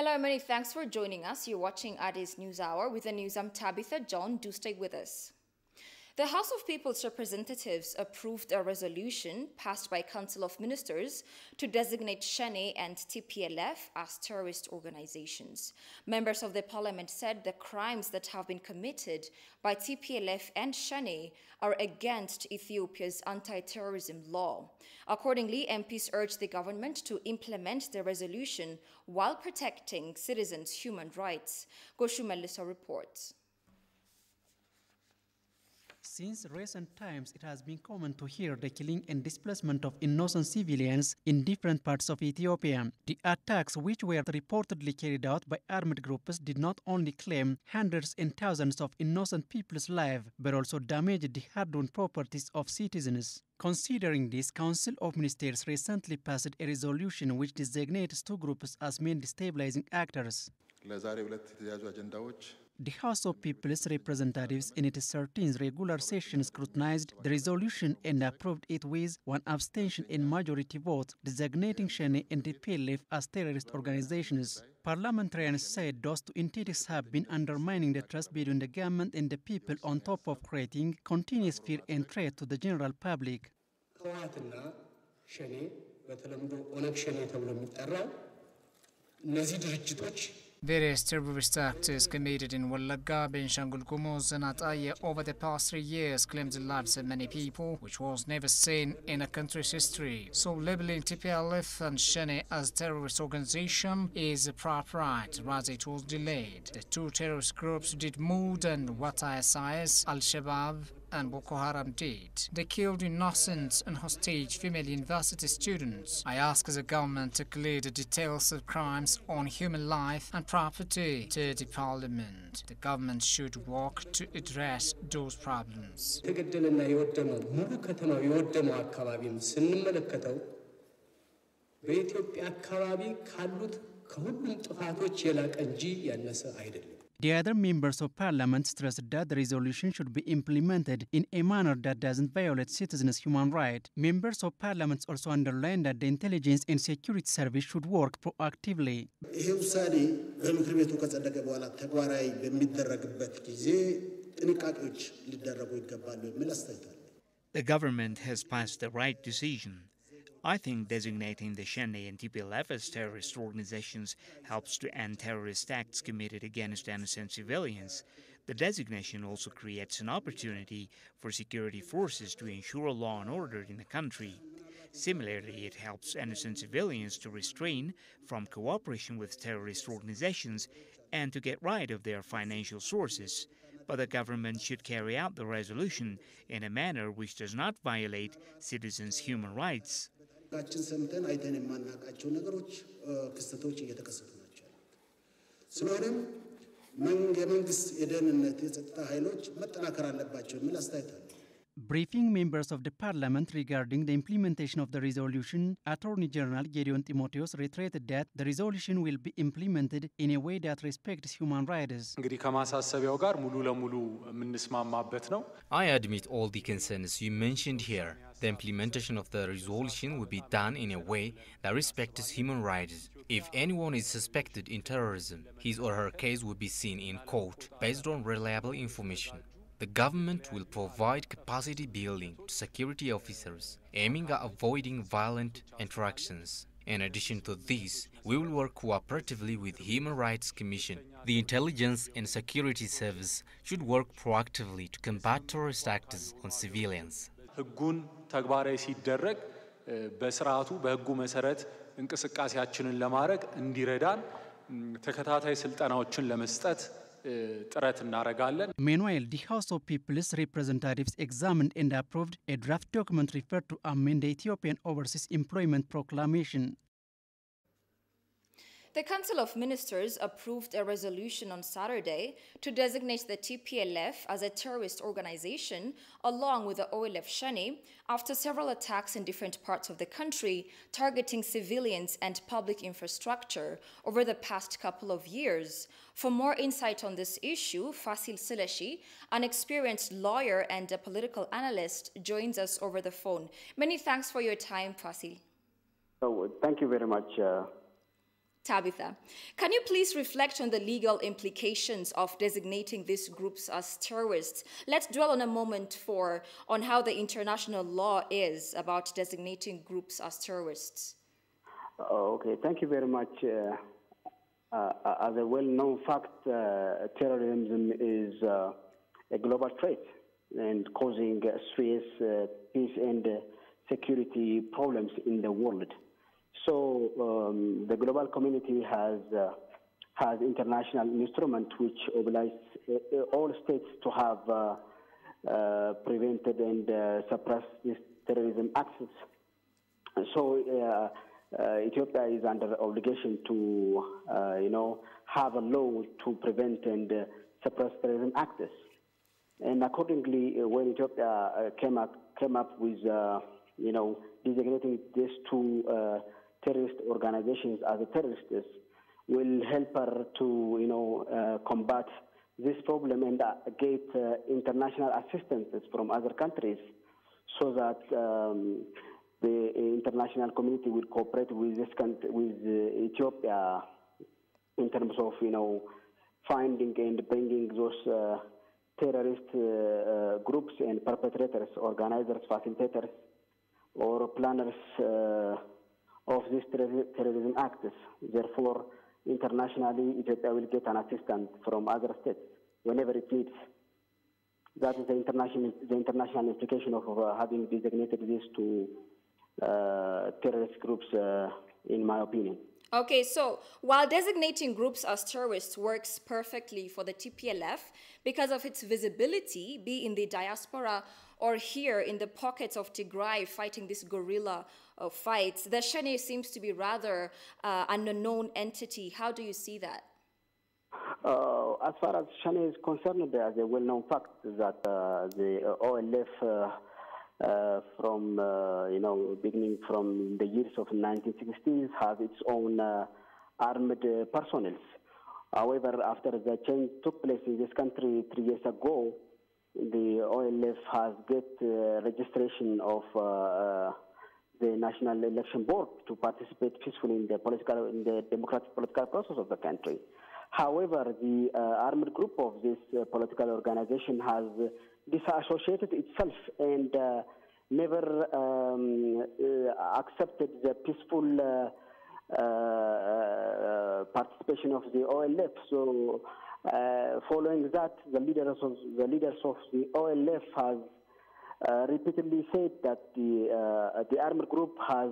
Hello, many thanks for joining us. You're watching Addis News Hour. With the news, I'm Tabitha John. Do stay with us. The House of People's Representatives approved a resolution passed by Council of Ministers to designate Shane and TPLF as terrorist organizations. Members of the parliament said the crimes that have been committed by TPLF and Shane are against Ethiopia's anti-terrorism law. Accordingly, MPs urged the government to implement the resolution while protecting citizens' human rights. Goshu Melissa reports. Since recent times, it has been common to hear the killing and displacement of innocent civilians in different parts of Ethiopia. The attacks, which were reportedly carried out by armed groups, did not only claim hundreds and thousands of innocent people's lives, but also damaged the hard-won properties of citizens. Considering this, Council of Ministers recently passed a resolution which designates two groups as main destabilizing actors. The House of People's Representatives in its 13th regular session scrutinized the resolution and approved it with one abstention and majority vote, designating Shane and TPLF as terrorist organizations. Parliamentarians said those two entities have been undermining the trust between the government and the people, on top of creating continuous fear and threat to the general public. Various terrorist acts committed in Wallagga, Benshangul Gumuz and Ataya over the past 3 years claimed the lives of many people, which was never seen in a country's history. So labeling TPLF and Shane as terrorist organization is a proper right, rather it was delayed. The two terrorist groups did more than what ISIS, Al-Shabaab and Boko Haram did. They killed innocent and hostage female university students. I ask the government to clear the details of crimes on human life and property to the parliament. The government should work to address those problems. The other members of parliament stressed that the resolution should be implemented in a manner that doesn't violate citizens' human rights. Members of parliament also underlined that the intelligence and security service should work proactively. The government has passed the right decision. I think designating the Shane and TPLF as terrorist organizations helps to end terrorist acts committed against innocent civilians. The designation also creates an opportunity for security forces to ensure law and order in the country. Similarly, it helps innocent civilians to restrain from cooperation with terrorist organizations and to get rid of their financial sources. But the government should carry out the resolution in a manner which does not violate citizens' human rights. Briefing members of the parliament regarding the implementation of the resolution, Attorney General Gideon Timotheos reiterated that the resolution will be implemented in a way that respects human rights. I admit all the concerns you mentioned here. The implementation of the resolution will be done in a way that respects human rights. If anyone is suspected in terrorism, his or her case will be seen in court based on reliable information. The government will provide capacity building to security officers, aiming at avoiding violent interactions. In addition to this, we will work cooperatively with the Human Rights Commission. The Intelligence and Security Service should work proactively to combat terrorist acts on civilians. Meanwhile, the House of People's Representatives examined and approved a draft document referred to amend the Ethiopian Overseas Employment Proclamation. The Council of Ministers approved a resolution on Saturday to designate the TPLF as a terrorist organization along with the OLF Shane after several attacks in different parts of the country targeting civilians and public infrastructure over the past couple of years. For more insight on this issue, Fasil Sileshi, an experienced lawyer and a political analyst, joins us over the phone. Many thanks for your time, Fasil. Thank you very much. Tabitha, can you please reflect on the legal implications of designating these groups as terrorists? Let's dwell on a moment on how the international law is about designating groups as terrorists. Okay, thank you very much. As a well-known fact, terrorism is a global threat and causing serious peace and security problems in the world. So the global community has international instruments which oblige all states to have prevented and suppressed this terrorism acts. So Ethiopia is under obligation to, have a law to prevent and suppress terrorism acts. And accordingly, when Ethiopia came up with, designating these two terrorist organizations as terrorists, will help her to, combat this problem and get international assistance from other countries, so that the international community will cooperate with Ethiopia in terms of, finding and bringing those terrorist groups and perpetrators, organizers, facilitators, or planners of these terrorism acts. Therefore, internationally, Ethiopia will get an assistance from other states whenever it needs. That is the international implication of having designated these two terrorist groups, in my opinion. Okay, so while designating groups as terrorists works perfectly for the TPLF because of its visibility, be in the diaspora or here in the pockets of Tigray fighting this guerrilla fights, the Shane seems to be rather an unknown entity. How do you see that? As far as Shane is concerned, there's a well-known fact that the OLF from beginning from the years of 1960s has its own armed personnel. However, after the change took place in this country 3 years ago, the OLF has get registration of the National Election Board to participate peacefully in the democratic political process of the country. However, the armed group of this political organization has disassociated itself and never accepted the peaceful participation of the OLF. So, following that, the leaders of the OLF has repeatedly said that the armed group has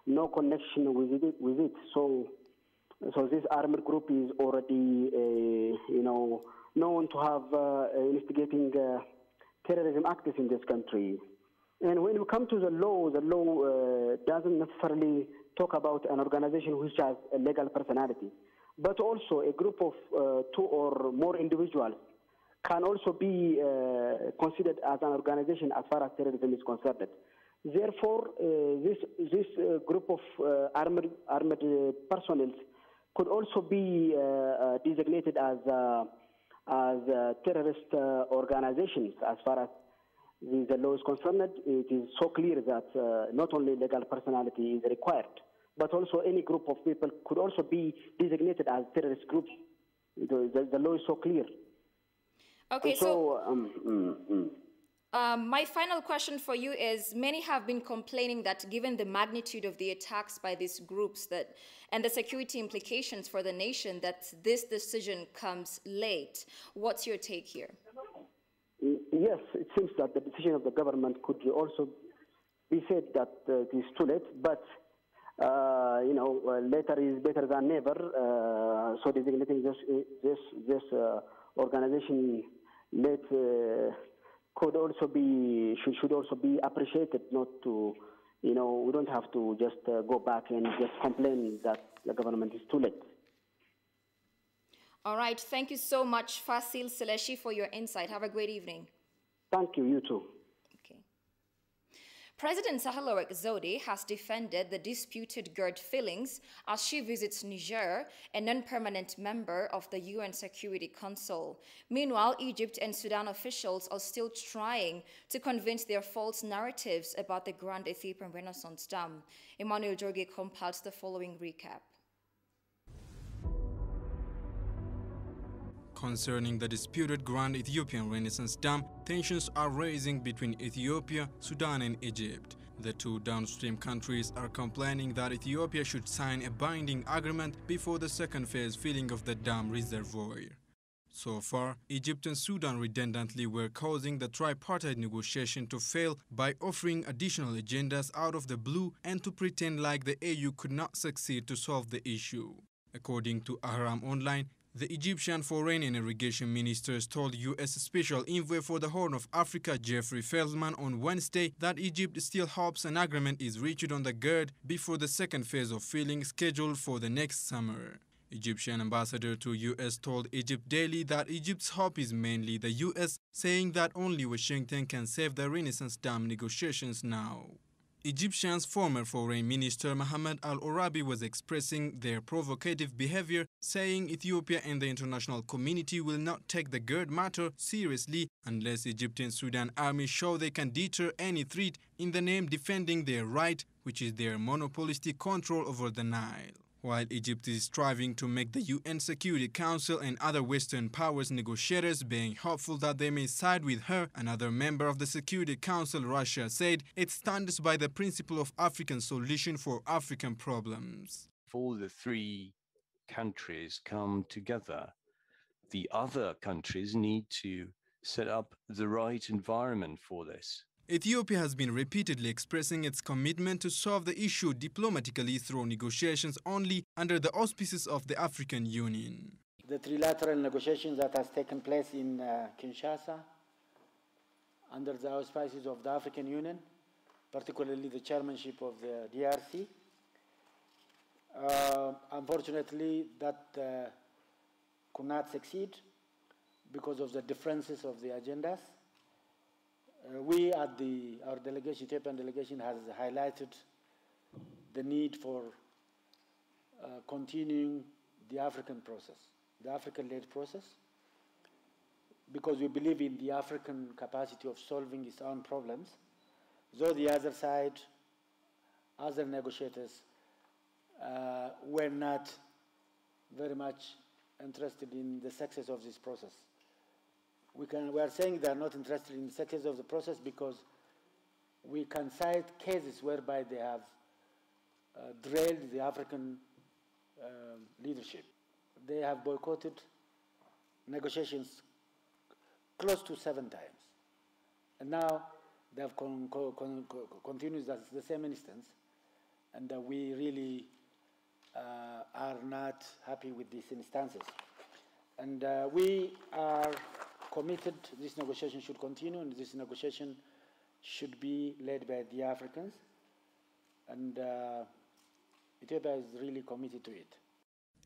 no connection with it. So this armed group is already, known to have instigating terrorism acts in this country. And when we come to the law doesn't necessarily talk about an organization which has a legal personality, but also a group of 2 or more individuals can also be considered as an organization as far as terrorism is concerned. Therefore, this group of armed personnel could also be designated as terrorist organizations. As far as the law is concerned, it is so clear that not only legal personality is required, but also any group of people could also be designated as terrorist groups. The law is so clear. Okay, my final question for you is, many have been complaining that given the magnitude of the attacks by these groups and the security implications for the nation, that this decision comes late. What's your take here? Yes, it seems that the decision of the government could also be said that it is too late, but later is better than never. So designating this organization late should also be appreciated. Not to, we don't have to just go back and just complain that the government is too late. All right. Thank you so much, Fasil Seleshi, for your insight. Have a great evening. Thank you. You too. Okay. President Sahle-Work Zewde has defended the disputed Gerd Fillings as she visits Niger, a non-permanent member of the UN Security Council. Meanwhile, Egypt and Sudan officials are still trying to convince their false narratives about the Grand Ethiopian Renaissance Dam. Emmanuel Jorge compiles the following recap. Concerning the disputed Grand Ethiopian Renaissance Dam, tensions are rising between Ethiopia, Sudan and Egypt. The two downstream countries are complaining that Ethiopia should sign a binding agreement before the second phase filling of the dam reservoir. So far, Egypt and Sudan redundantly were causing the tripartite negotiation to fail by offering additional agendas out of the blue and to pretend like the AU could not succeed to solve the issue. According to Ahram Online, the Egyptian Foreign and Irrigation Ministers told U.S. Special Envoy for the Horn of Africa Jeffrey Feldman on Wednesday that Egypt still hopes an agreement is reached on the GERD before the second phase of filling scheduled for the next summer. Egyptian ambassador to U.S. told Egypt Daily that Egypt's hope is mainly the U.S., saying that only Washington can save the Renaissance Dam negotiations now. Egyptian's former foreign minister Mohammed al-Orabi was expressing their provocative behavior, saying Ethiopia and the international community will not take the GERD matter seriously unless Egypt and Sudan armies show they can deter any threat in the name defending their right, which is their monopolistic control over the Nile. While Egypt is striving to make the UN Security Council and other Western powers negotiators being hopeful that they may side with her, another member of the Security Council, Russia, said it stands by the principle of African solution for African problems. If all the three countries come together, the other countries need to set up the right environment for this. Ethiopia has been repeatedly expressing its commitment to solve the issue diplomatically through negotiations only under the auspices of the African Union. The trilateral negotiations that has taken place in Kinshasa under the auspices of the African Union, particularly the chairmanship of the DRC, unfortunately that could not succeed because of the differences of the agendas. We at our delegation, Ethiopian delegation, has highlighted the need for continuing the African process, the African-led process, because we believe in the African capacity of solving its own problems, though the other side, other negotiators, were not very much interested in the success of this process. We are saying they are not interested in the success of the process because we can cite cases whereby they have derailed the African leadership. They have boycotted negotiations close to 7 times. And now they have continued the same instance, and we really are not happy with these instances. And we are committed, this negotiation should continue, and this negotiation should be led by the Africans, and Ethiopia is really committed to it.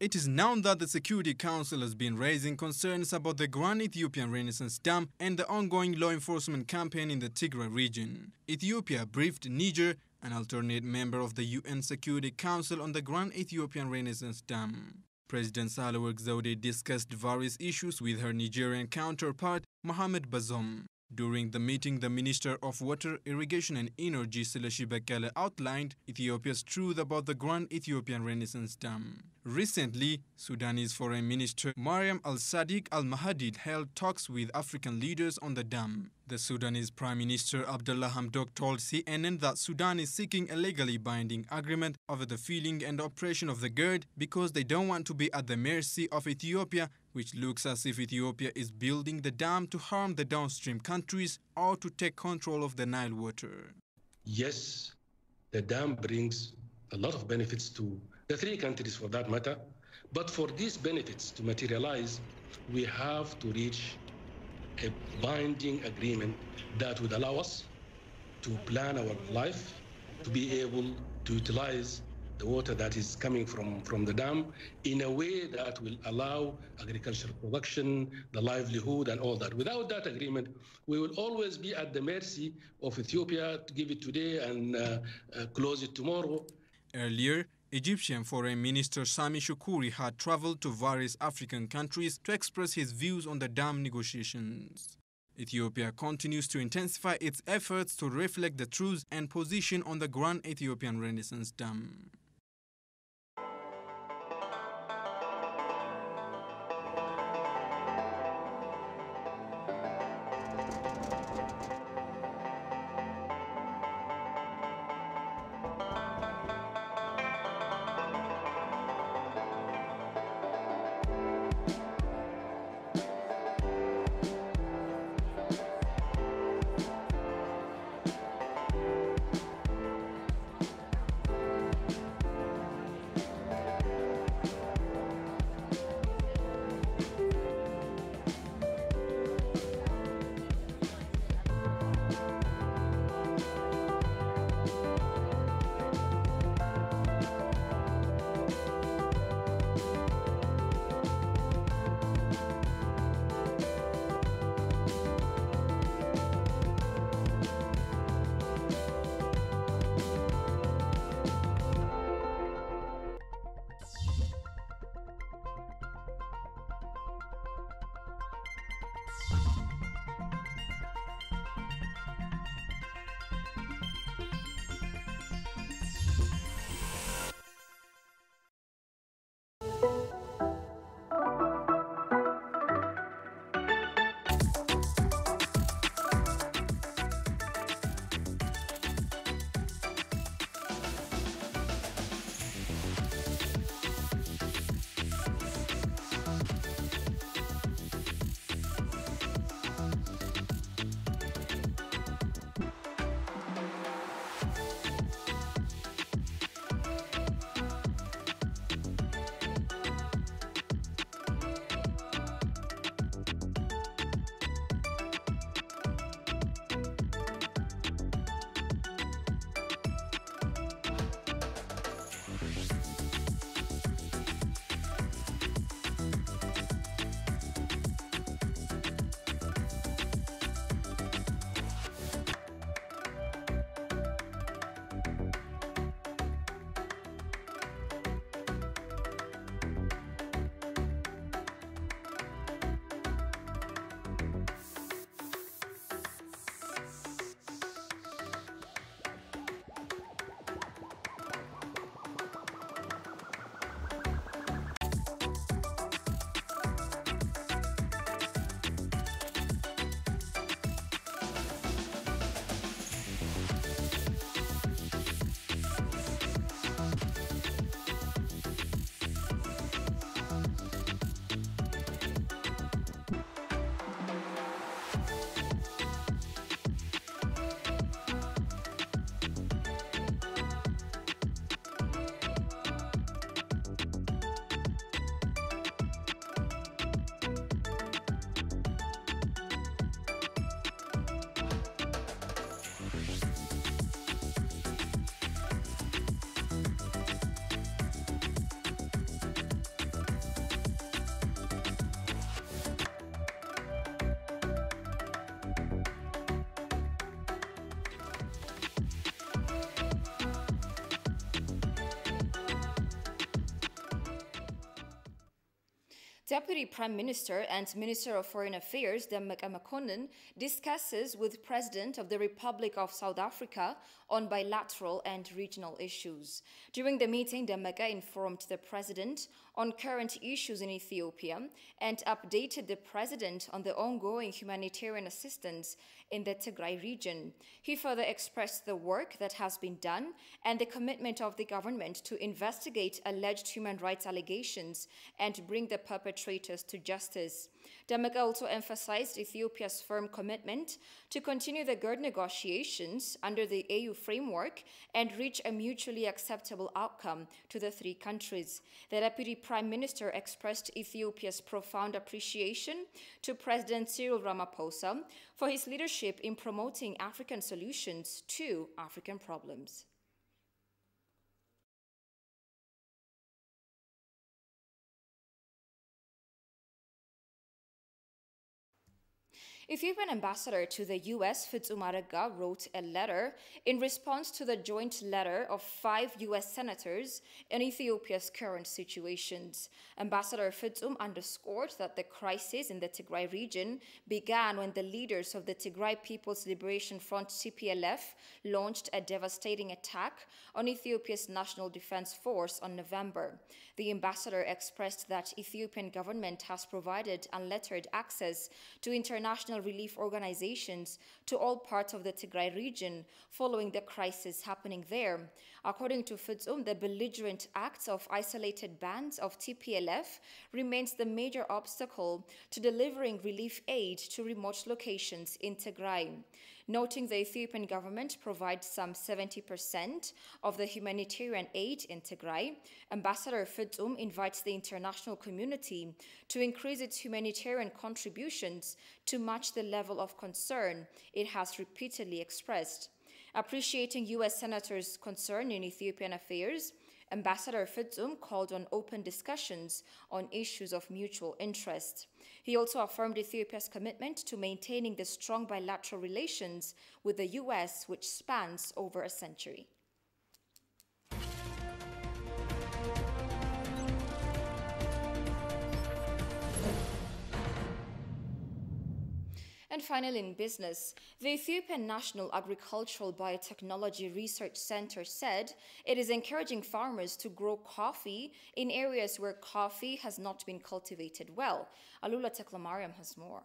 It is known that the Security Council has been raising concerns about the Grand Ethiopian Renaissance Dam and the ongoing law enforcement campaign in the Tigray region. Ethiopia briefed Niger, an alternate member of the UN Security Council, on the Grand Ethiopian Renaissance Dam. President Sahle-Work Zewde discussed various issues with her Nigerian counterpart, Mohamed Bazoum. During the meeting, the Minister of Water, Irrigation and Energy, Seleshi Bekele, outlined Ethiopia's truth about the Grand Ethiopian Renaissance Dam. Recently, Sudanese Foreign Minister Mariam al-Sadiq al-Mahdi held talks with African leaders on the dam. The Sudanese Prime Minister Abdullah Hamdok told CNN that Sudan is seeking a legally binding agreement over the filling and operation of the GERD because they don't want to be at the mercy of Ethiopia, which looks as if Ethiopia is building the dam to harm the downstream countries or to take control of the Nile water. Yes, the dam brings a lot of benefits to the three countries for that matter, but for these benefits to materialize, we have to reach a binding agreement that would allow us to plan our life, to be able to utilize the water that is coming from the dam in a way that will allow agricultural production, the livelihood, and all that. Without that agreement, we will always be at the mercy of Ethiopia to give it today and close it tomorrow. Earlier, Egyptian Foreign Minister Sami Shukuri had traveled to various African countries to express his views on the dam negotiations. Ethiopia continues to intensify its efforts to reflect the truth and position on the Grand Ethiopian Renaissance Dam. Deputy Prime Minister and Minister of Foreign Affairs Dammaqe Mokonnin discusses with President of the Republic of South Africa on bilateral and regional issues. During the meeting, Dammaqe informed the President on current issues in Ethiopia and updated the President on the ongoing humanitarian assistance in the Tigray region. He further expressed the work that has been done and the commitment of the government to investigate alleged human rights allegations and bring the perpetrators to justice. Dammaqe also emphasized Ethiopia's firm commitment to continue the GERD negotiations under the AU framework and reach a mutually acceptable outcome to the three countries. The Deputy Prime Minister expressed Ethiopia's profound appreciation to President Cyril Ramaphosa for his leadership in promoting African solutions to African problems. Ethiopian ambassador to the U.S., Fitsum Arega, wrote a letter in response to the joint letter of 5 U.S. senators in Ethiopia's current situations. Ambassador Fitsum underscored that the crisis in the Tigray region began when the leaders of the Tigray People's Liberation Front TPLF launched a devastating attack on Ethiopia's National Defense Force on November. The ambassador expressed that Ethiopian government has provided unlettered access to international relief organizations to all parts of the Tigray region following the crisis happening there. According to Fitsum, the belligerent acts of isolated bands of TPLF remains the major obstacle to delivering relief aid to remote locations in Tigray. Noting the Ethiopian government provides some 70% of the humanitarian aid in Tigray, Ambassador Fitsum invites the international community to increase its humanitarian contributions to match the level of concern it has repeatedly expressed. Appreciating U.S. senators' concern in Ethiopian affairs, Ambassador Fitsum called on open discussions on issues of mutual interest. He also affirmed Ethiopia's commitment to maintaining the strong bilateral relations with the U.S., which spans over a century. And finally, in business, the Ethiopian National Agricultural Biotechnology Research Center said it is encouraging farmers to grow coffee in areas where coffee has not been cultivated well. Alula Teklamariam has more.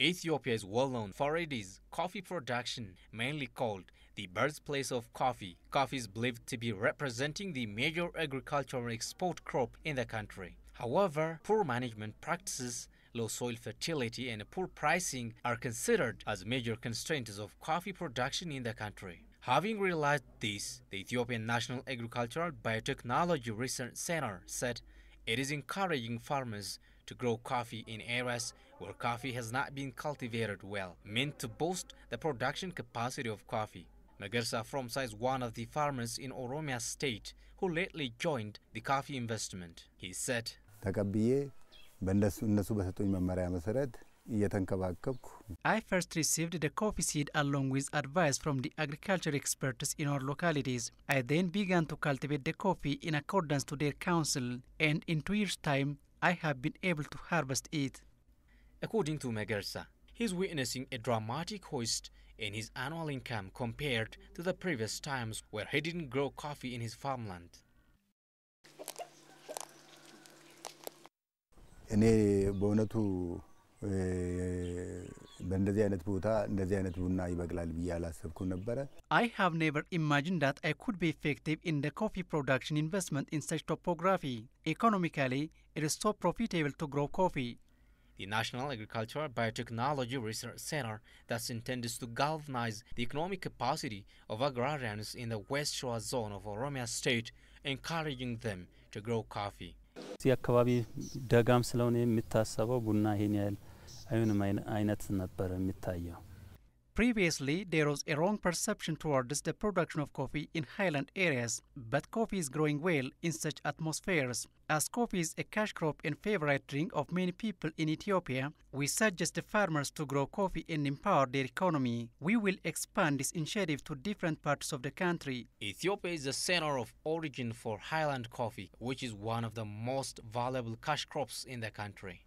Ethiopia is well known for its coffee production, mainly called the birthplace of coffee. Coffee is believed to be representing the major agricultural export crop in the country. However, poor management practices, low soil fertility and poor pricing are considered as major constraints of coffee production in the country. Having realized this, the Ethiopian National Agricultural Biotechnology Research Center said it is encouraging farmers to grow coffee in areas where coffee has not been cultivated well, meant to boost the production capacity of coffee. Magersa Fromsa is one of the farmers in Oromia State who lately joined the coffee investment. He said, I first received the coffee seed along with advice from the agriculture experts in our localities. I then began to cultivate the coffee in accordance to their counsel, and in 2 years' time, I have been able to harvest it. According to Magersa, he is witnessing a dramatic hoist in his annual income compared to the previous times where he didn't grow coffee in his farmland. I have never imagined that I could be effective in the coffee production investment in such topography. Economically, it is so profitable to grow coffee. The National Agricultural Biotechnology Research Center thus intends to galvanize the economic capacity of agrarians in the West Shore zone of Oromia State, encouraging them to grow coffee. Previously, there was a wrong perception towards the production of coffee in highland areas, but coffee is growing well in such atmospheres. As coffee is a cash crop and favorite drink of many people in Ethiopia, we suggest the farmers to grow coffee and empower their economy. We will expand this initiative to different parts of the country. Ethiopia is the center of origin for highland coffee, which is one of the most valuable cash crops in the country.